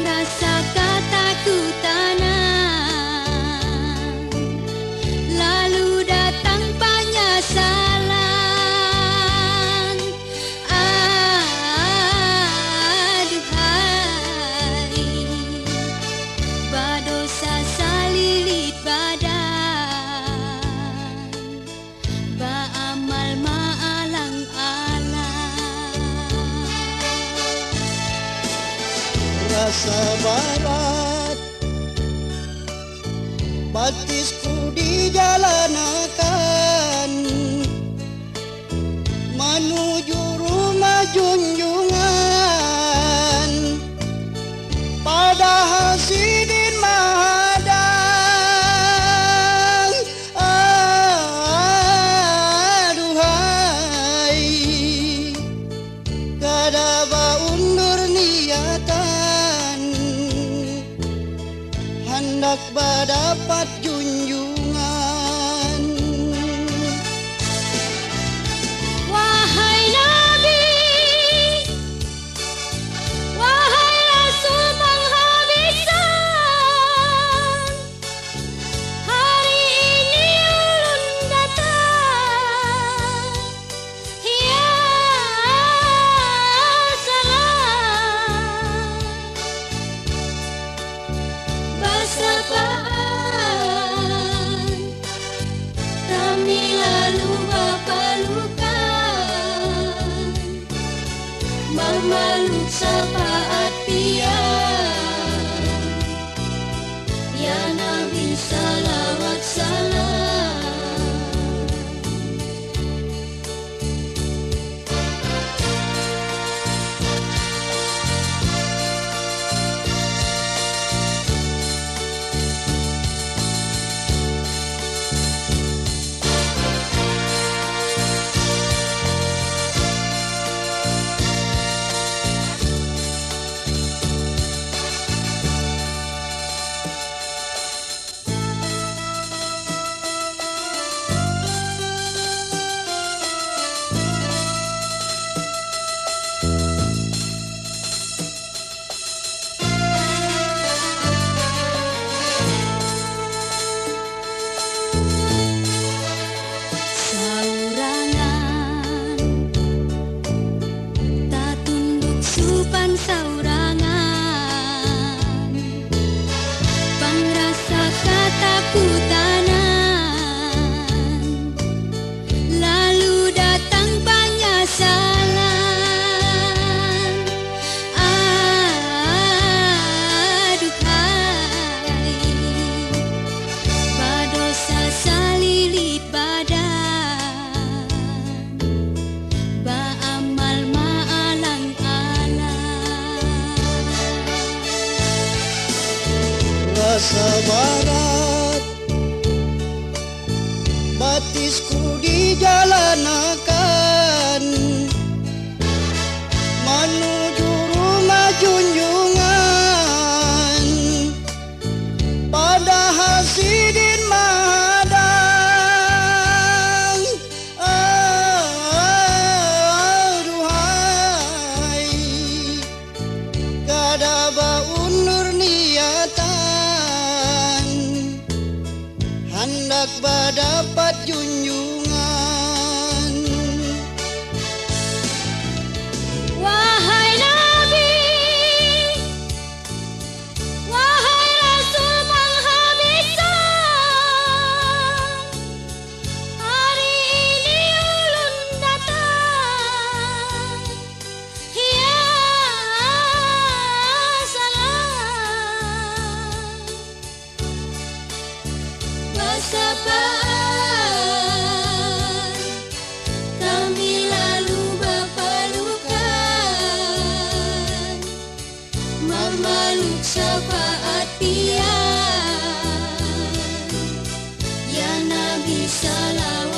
rasa ketakutan, lalu datang penyesalan. Aduhai, berdosa salilit badan, beramal maalang-alang. Rasa barat batisku dijalanakan menuju rumah junjungan, padahal sidin mahadang. Aduhai, kadaba undur niatan, hendak berdapat junjungan. Wahai Nabi, wahai Rasul penghabisan, hari ini ulun datang, ya salam. Bersapaan kami lalu berpelukan, memeluk syafaat pian, ya Nabi salawat salam. Saurangan tak tunduk supan saurangan, pangrasa ketakutan, lalu datang penyesalan. Aduhai, berdosa salilit badan, beramal maalang-alang. Rasa barat batisku dijalanakan menuju rumah junjungan, padahal sidin mahadang. Aduhai, kadaba undur niatan, hendak berdapat junjungan. Wahai Nabi, wahai Rasul penghabisan, hari ini ulun datang, ya salam. Bersapaan kami lalu berpelukan, memeluk syafaat pian, ya Nabi salawat